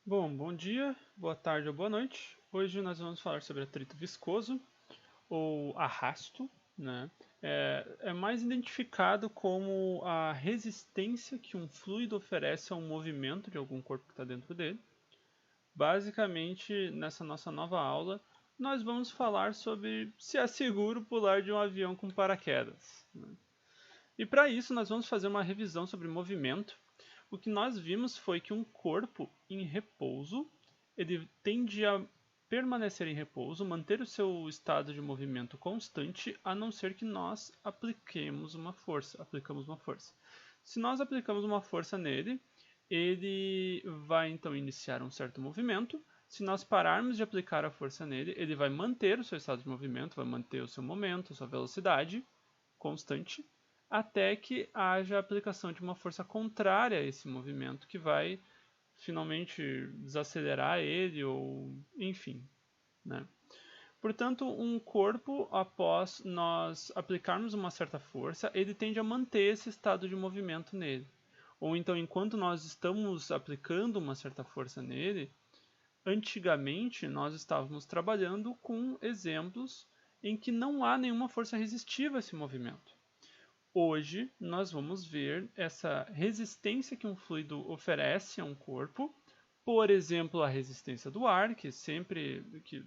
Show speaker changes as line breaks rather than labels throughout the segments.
Bom dia, boa tarde ou boa noite. Hoje nós vamos falar sobre atrito viscoso ou arrasto, né? É mais identificado como a resistência que um fluido oferece a um movimento de algum corpo que está dentro dele. Basicamente, nessa nossa nova aula, nós vamos falar sobre se é seguro pular de um avião com paraquedas, né? E para isso, nós vamos fazer uma revisão sobre movimento. O que nós vimos foi que um corpo em repouso, ele tende a permanecer em repouso, manter o seu estado de movimento constante, a não ser que nós aplicamos uma força. Se nós aplicamos uma força nele, ele vai então iniciar um certo movimento. Se nós pararmos de aplicar a força nele, ele vai manter o seu estado de movimento, vai manter o seu momento, a sua velocidade constante, até que haja a aplicação de uma força contrária a esse movimento que vai finalmente desacelerar ele ou enfim, né? Portanto, um corpo, após nós aplicarmos uma certa força, ele tende a manter esse estado de movimento nele. Ou então, enquanto nós estamos aplicando uma certa força nele, antigamente nós estávamos trabalhando com exemplos em que não há nenhuma força resistiva a esse movimento. Hoje nós vamos ver essa resistência que um fluido oferece a um corpo, por exemplo, a resistência do ar, que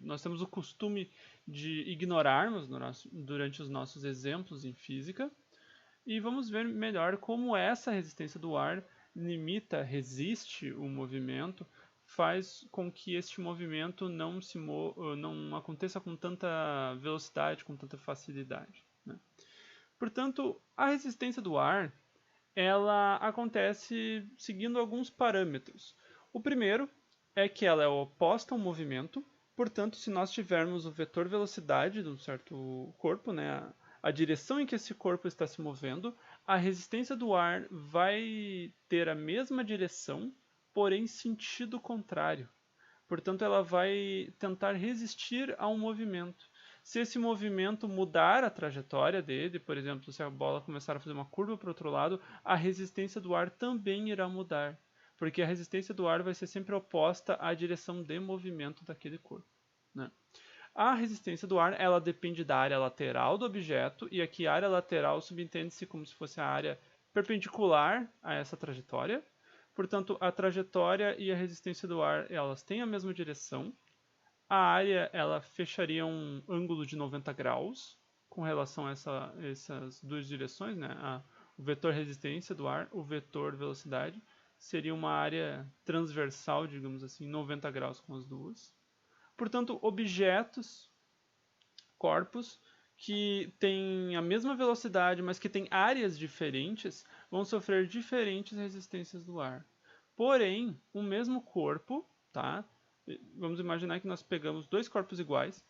nós temos o costume de ignorarmos durante os nossos exemplos em física, e vamos ver melhor como essa resistência do ar resiste o movimento, faz com que este movimento não aconteça com tanta velocidade, com tanta facilidade, né? Portanto, a resistência do ar ela acontece seguindo alguns parâmetros. O primeiro é que ela é oposta ao movimento, portanto, se nós tivermos o vetor velocidade de um certo corpo, né, a direção em que esse corpo está se movendo, a resistência do ar vai ter a mesma direção, porém sentido contrário. Portanto, ela vai tentar resistir ao movimento. Se esse movimento mudar a trajetória dele, por exemplo, se a bola começar a fazer uma curva para o outro lado, a resistência do ar também irá mudar, porque a resistência do ar vai ser sempre oposta à direção de movimento daquele corpo, né? A resistência do ar ela depende da área lateral do objeto, e aqui a área lateral subentende-se como se fosse a área perpendicular a essa trajetória. Portanto, a trajetória e a resistência do ar elas têm a mesma direção. A área ela fecharia um ângulo de 90 graus com relação a essas duas direções, né? O vetor resistência do ar, o vetor velocidade, seria uma área transversal, digamos assim, 90 graus com as duas. Portanto, objetos, corpos que têm a mesma velocidade, mas que têm áreas diferentes, vão sofrer diferentes resistências do ar. Porém, o mesmo corpo, tá? Vamos imaginar que nós pegamos dois corpos iguais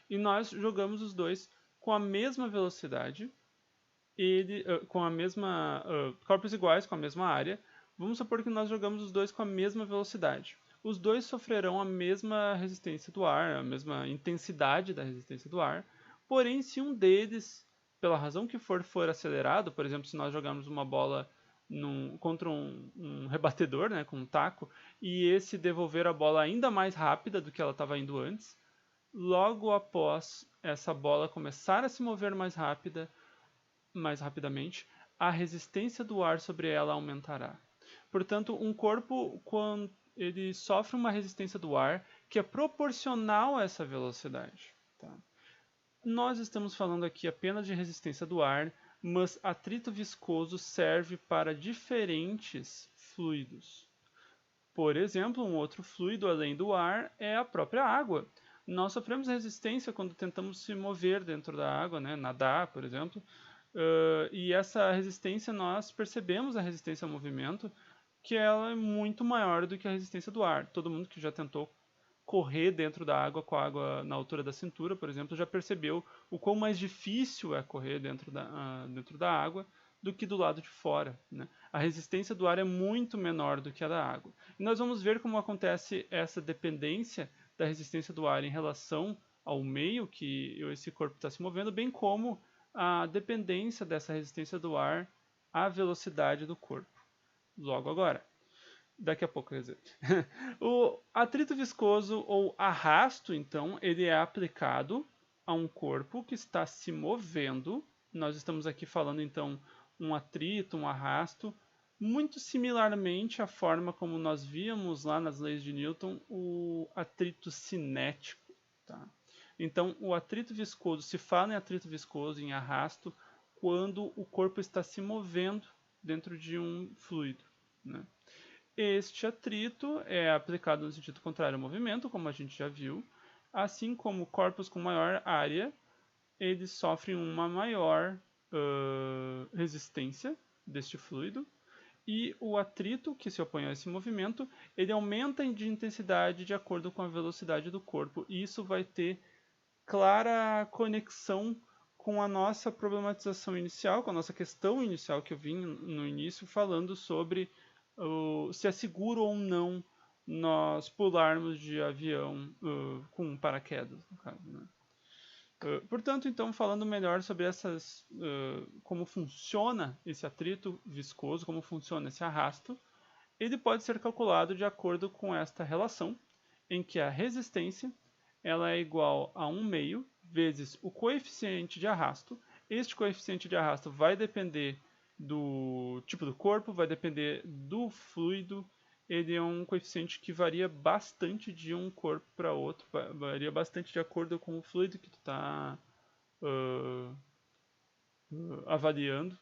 e nós jogamos os dois com a mesma velocidade, com a mesma corpos iguais com a mesma área. Vamos supor que nós jogamos os dois com a mesma velocidade. Os dois sofrerão a mesma resistência do ar, a mesma intensidade da resistência do ar. Porém, se um deles, pela razão que for acelerado, por exemplo, se nós jogarmos uma bola contra um rebatedor, né, com um taco, e esse devolver a bola ainda mais rápida do que ela estava indo antes, logo após essa bola começar a se mover mais rapidamente, a resistência do ar sobre ela aumentará. Portanto, um corpo, quando ele sofre uma resistência do ar que é proporcional a essa velocidade, tá? Nós estamos falando aqui apenas de resistência do ar, mas atrito viscoso serve para diferentes fluidos. Por exemplo, um outro fluido além do ar é a própria água. Nós sofremos resistência quando tentamos se mover dentro da água, né? Nadar, por exemplo. E essa resistência, nós percebemos a resistência ao movimento, que ela é muito maior do que a resistência do ar. Todo mundo que já tentou correr dentro da água com a água na altura da cintura, por exemplo, já percebeu o quão mais difícil é correr dentro da água do que do lado de fora, né? A resistência do ar é muito menor do que a da água. E nós vamos ver como acontece essa dependência da resistência do ar em relação ao meio que esse corpo está se movendo, bem como a dependência dessa resistência do ar à velocidade do corpo. Logo agora. Daqui a pouco, quer dizer. O atrito viscoso ou arrasto, então, ele é aplicado a um corpo que está se movendo. Nós estamos aqui falando, então, um atrito, um arrasto, muito similarmente à forma como nós víamos lá nas leis de Newton, o atrito cinético. Tá? Então, o atrito viscoso, se fala em atrito viscoso, em arrasto, quando o corpo está se movendo dentro de um fluido. Né? Este atrito é aplicado no sentido contrário ao movimento, como a gente já viu, assim como corpos com maior área, eles sofrem uma maior resistência deste fluido, e o atrito que se opõe a esse movimento, ele aumenta de intensidade de acordo com a velocidade do corpo, e isso vai ter clara conexão com a nossa problematização inicial, com a nossa questão inicial que eu vim no início falando sobre se é seguro ou não nós pularmos de avião com paraquedas, no caso, né? Portanto, então, falando melhor sobre essas, como funciona esse atrito viscoso, como funciona esse arrasto, ele pode ser calculado de acordo com esta relação, em que a resistência ela é igual a 1 meio vezes o coeficiente de arrasto. Este coeficiente de arrasto vai depender do tipo do corpo, vai depender do fluido. Ele é um coeficiente que varia bastante de um corpo para outro, varia bastante de acordo com o fluido que tu está avaliando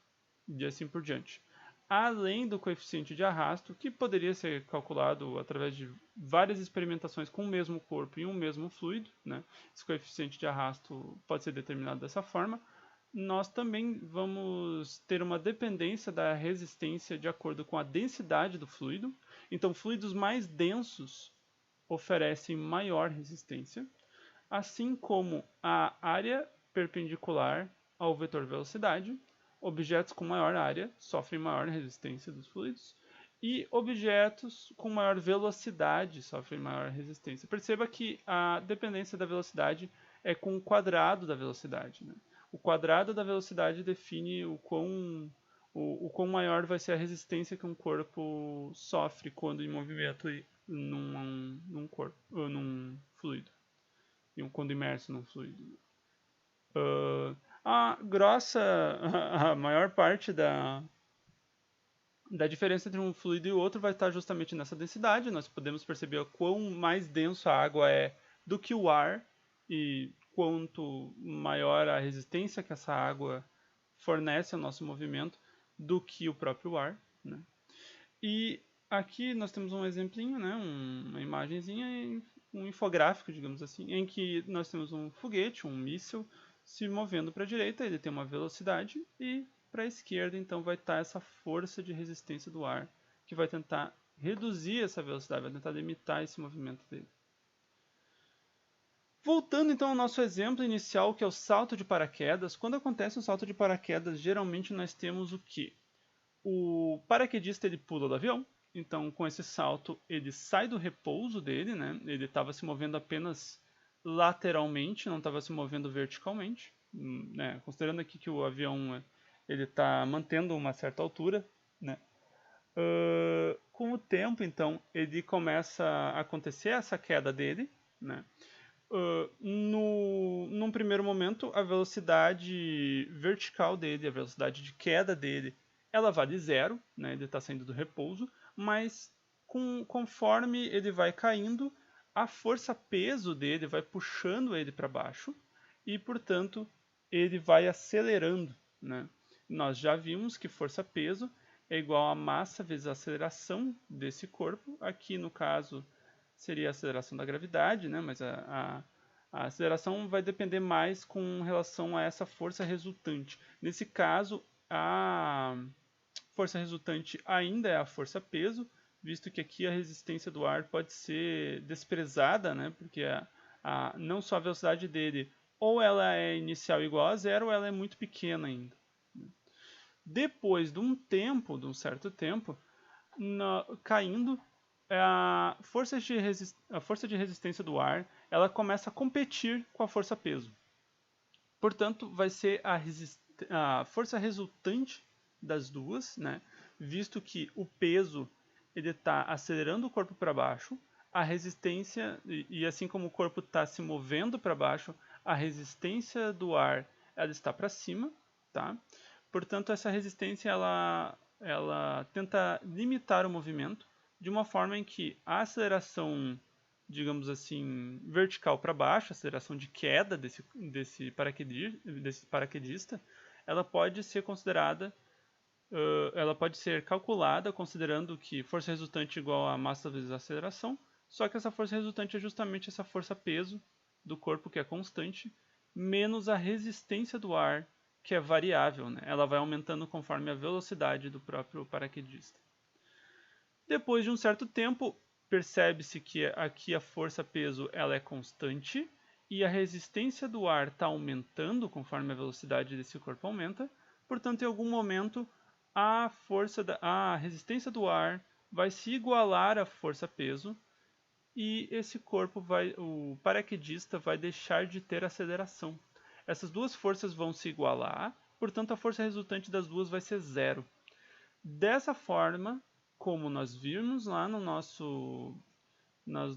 e assim por diante. Além do coeficiente de arrasto, que poderia ser calculado através de várias experimentações com o mesmo corpo e um mesmo fluido, né? Esse coeficiente de arrasto pode ser determinado dessa forma. Nós também vamos ter uma dependência da resistência de acordo com a densidade do fluido. Então, fluidos mais densos oferecem maior resistência, assim como a área perpendicular ao vetor velocidade. Objetos com maior área sofrem maior resistência dos fluidos e objetos com maior velocidade sofrem maior resistência. Perceba que a dependência da velocidade é com o quadrado da velocidade. Né? O quadrado da velocidade define o quão maior vai ser a resistência que um corpo sofre quando em movimento num corpo, num fluido, quando imerso num fluido. A maior parte da diferença entre um fluido e outro vai estar justamente nessa densidade. Nós podemos perceber o quão mais denso a água é do que o ar e quanto maior a resistência que essa água fornece ao nosso movimento do que o próprio ar. Né? E aqui nós temos um exemplinho, né? Uma imagenzinha, um infográfico, digamos assim, em que nós temos um foguete, um míssil, se movendo para a direita, ele tem uma velocidade, e para a esquerda, então, vai estar essa força de resistência do ar, que vai tentar reduzir essa velocidade, vai tentar limitar esse movimento dele. Voltando então ao nosso exemplo inicial, que é o salto de paraquedas. Quando acontece um salto de paraquedas, geralmente nós temos o quê? O paraquedista ele pula do avião, então com esse salto ele sai do repouso dele, né? Ele estava se movendo apenas lateralmente, não estava se movendo verticalmente, né? Considerando aqui que o avião ele está mantendo uma certa altura, né? Com o tempo, então, ele começa a acontecer essa queda dele, né? Num primeiro momento, a velocidade vertical dele, a velocidade de queda dele, ela vale zero, né? Ele está saindo do repouso, mas conforme ele vai caindo, a força-peso dele vai puxando ele para baixo e, portanto, ele vai acelerando. Né? Nós já vimos que força-peso é igual a massa vezes a aceleração desse corpo. Aqui, no caso, seria a aceleração da gravidade, né? Mas a aceleração vai depender mais com relação a essa força resultante. Nesse caso, a força resultante ainda é a força-peso, visto que aqui a resistência do ar pode ser desprezada, né? Porque não só a velocidade dele, ou ela é inicial igual a zero, ou ela é muito pequena ainda. Depois de um certo tempo, caindo, a força de resistência do ar ela começa a competir com a força-peso. Portanto, vai ser a força resultante das duas, né? Visto que o peso ele está acelerando o corpo para baixo, a resistência, e assim como o corpo está se movendo para baixo, a resistência do ar ela está para cima, tá? Portanto, essa resistência ela tenta limitar o movimento de uma forma em que a aceleração, digamos assim, vertical para baixo, a aceleração de queda desse paraquedista, ela pode ser considerada, ela pode ser calculada considerando que força resultante é igual a massa vezes a aceleração, só que essa força resultante é justamente essa força-peso do corpo, que é constante, menos a resistência do ar, que é variável, né? Ela vai aumentando conforme a velocidade do próprio paraquedista. Depois de um certo tempo, percebe-se que aqui a força-peso ela é constante e a resistência do ar está aumentando conforme a velocidade desse corpo aumenta. Portanto, em algum momento, a resistência do ar vai se igualar à força-peso e o paraquedista vai deixar de ter aceleração. Essas duas forças vão se igualar, portanto a força resultante das duas vai ser zero. Dessa forma, como nós vimos lá nos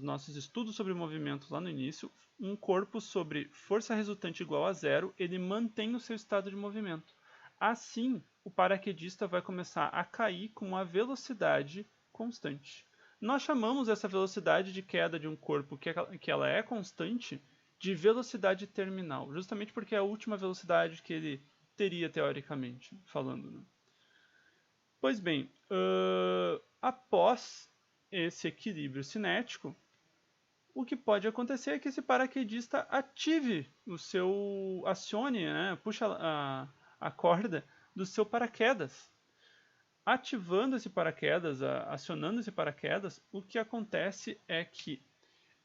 nossos estudos sobre movimento lá no início, um corpo sobre força resultante igual a zero, ele mantém o seu estado de movimento. Assim, o paraquedista vai começar a cair com uma velocidade constante. Nós chamamos essa velocidade de queda de um corpo que ela é constante de velocidade terminal, justamente porque é a última velocidade que ele teria teoricamente falando. Né? Pois bem, após esse equilíbrio cinético, o que pode acontecer é que esse paraquedista acione, né, puxa a corda do seu paraquedas. Ativando esse paraquedas, acionando esse paraquedas, o que acontece é que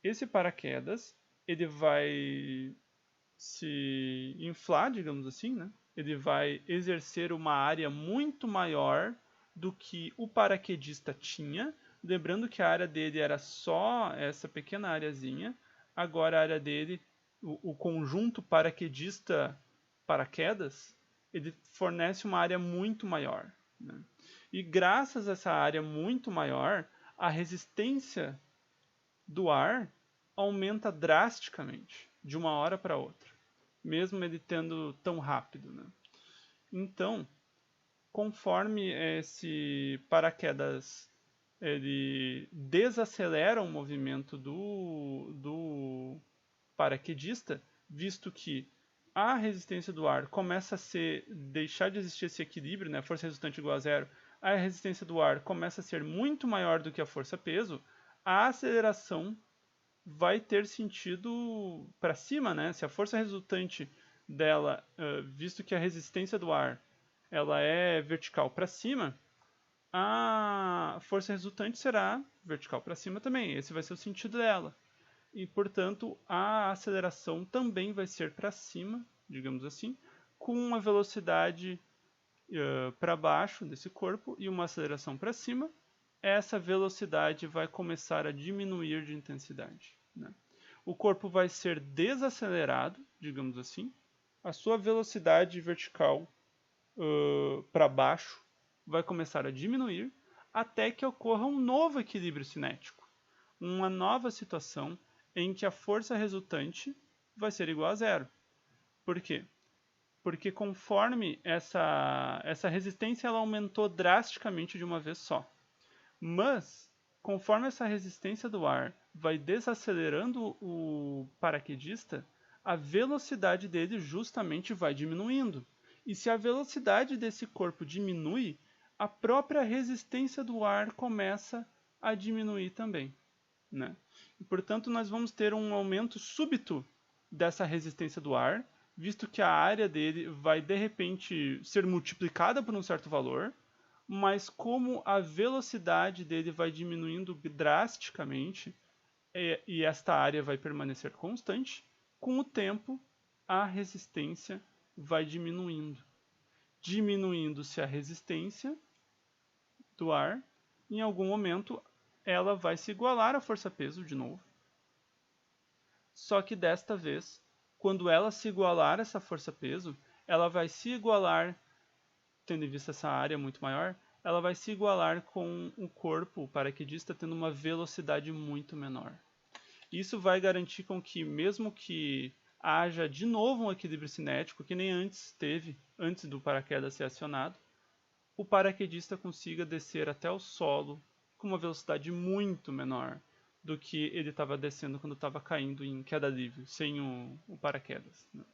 esse paraquedas ele vai se inflar, digamos assim, né? Ele vai exercer uma área muito maior do que o paraquedista tinha. Lembrando que a área dele era só essa pequena areazinha. Agora a área dele, o conjunto paraquedista-paraquedas, ele fornece uma área muito maior. Né? E graças a essa área muito maior, a resistência do ar aumenta drasticamente, de uma hora para outra, mesmo ele tendo tão rápido. Né? Então, conforme esse paraquedas ele desacelera o movimento do paraquedista, visto que a resistência do ar começa a deixar de existir esse equilíbrio, né? Força resultante igual a zero, a resistência do ar começa a ser muito maior do que a força-peso, a aceleração vai ter sentido para cima, né? Se a força resultante dela, visto que a resistência do ar ela é vertical para cima, a força resultante será vertical para cima também. Esse vai ser o sentido dela. E, portanto, a aceleração também vai ser para cima, digamos assim, com uma velocidade para baixo desse corpo e uma aceleração para cima. Essa velocidade vai começar a diminuir de intensidade. Né? O corpo vai ser desacelerado, digamos assim. A sua velocidade vertical para baixo vai começar a diminuir até que ocorra um novo equilíbrio cinético. Uma nova situação em que a força resultante vai ser igual a zero. Por quê? Porque conforme essa resistência ela aumentou drasticamente de uma vez só. Mas, conforme essa resistência do ar vai desacelerando o paraquedista, a velocidade dele justamente vai diminuindo. E se a velocidade desse corpo diminui, a própria resistência do ar começa a diminuir também. Né? E, portanto, nós vamos ter um aumento súbito dessa resistência do ar, visto que a área dele vai, de repente, ser multiplicada por um certo valor, mas como a velocidade dele vai diminuindo drasticamente e esta área vai permanecer constante, com o tempo a resistência vai diminuindo. Diminuindo-se a resistência do ar, em algum momento ela vai se igualar à força-peso de novo. Só que desta vez, quando ela se igualar a essa força-peso, ela vai se igualar, tendo em vista essa área muito maior, ela vai se igualar com o corpo, o paraquedista, tendo uma velocidade muito menor. Isso vai garantir com que, mesmo que haja de novo um equilíbrio cinético, que nem antes teve, antes do paraquedas ser acionado, o paraquedista consiga descer até o solo com uma velocidade muito menor do que ele estava descendo quando estava caindo em queda livre, sem o paraquedas. Né?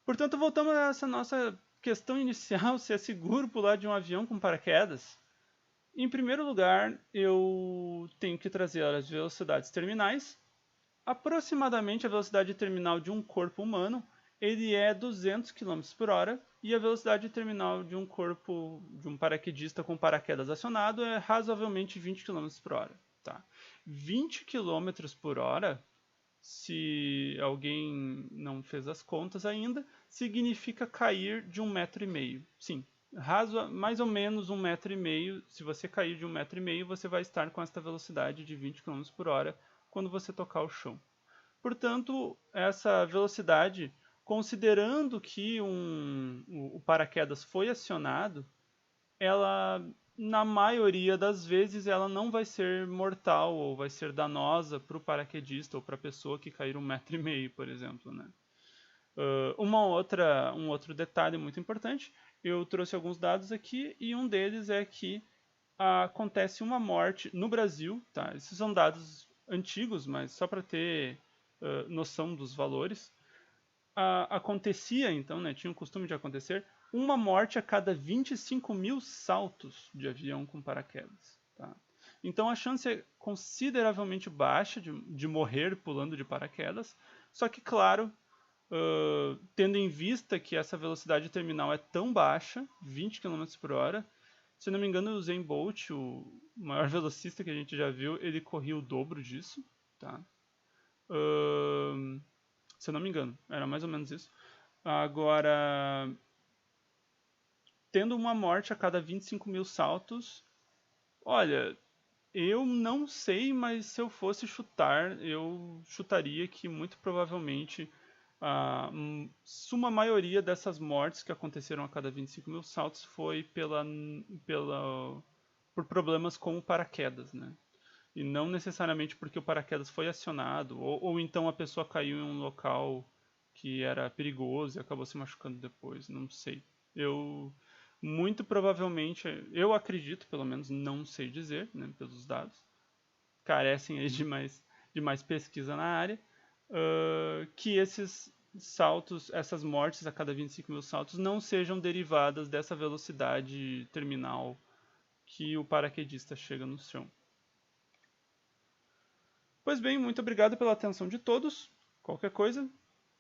Portanto, voltamos a essa nossa questão inicial, se é seguro pular de um avião com paraquedas. Em primeiro lugar, eu tenho que trazer as velocidades terminais. Aproximadamente a velocidade terminal de um corpo humano ele é 200 km por hora e a velocidade terminal de um corpo de um paraquedista com paraquedas acionado é razoavelmente 20 km por hora. Tá? 20 km por hora, se alguém não fez as contas ainda, significa cair de 1,5 m. Sim, mais ou menos 1,5 m. Se você cair de 1,5 m, você vai estar com esta velocidade de 20 km por hora quando você tocar o chão. Portanto, essa velocidade, considerando que o paraquedas foi acionado, ela, na maioria das vezes, ela não vai ser mortal ou vai ser danosa para o paraquedista ou para a pessoa que cair 1,5 m, por exemplo. Né? Um outro detalhe muito importante, eu trouxe alguns dados aqui e um deles é que acontece uma morte no Brasil, tá? Esses são dados antigos, mas só para ter noção dos valores. Acontecia, então, né, tinha o costume de acontecer, uma morte a cada 25 mil saltos de avião com paraquedas. Tá? Então a chance é consideravelmente baixa de morrer pulando de paraquedas, só que, claro, tendo em vista que essa velocidade terminal é tão baixa, 20 km por hora, se não me engano, o Usain Bolt, o maior velocista que a gente já viu, ele corria o dobro disso. Tá? Se eu não me engano, era mais ou menos isso. Agora, tendo uma morte a cada 25 mil saltos, olha, eu não sei, mas se eu fosse chutar, eu chutaria que muito provavelmente a suma maioria dessas mortes que aconteceram a cada 25 mil saltos foi por problemas com o paraquedas, né? E não necessariamente porque o paraquedas foi acionado, ou então a pessoa caiu em um local que era perigoso e acabou se machucando depois, não sei. Muito provavelmente, eu acredito, pelo menos, não sei dizer, né, pelos dados, carecem aí de mais pesquisa na área, que esses saltos, essas mortes a cada 25 mil saltos não sejam derivadas dessa velocidade terminal que o paraquedista chega no chão. Pois bem, muito obrigado pela atenção de todos. Qualquer coisa,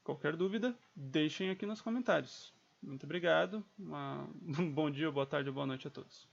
qualquer dúvida, deixem aqui nos comentários. Muito obrigado. Um bom dia, boa tarde ou boa noite a todos.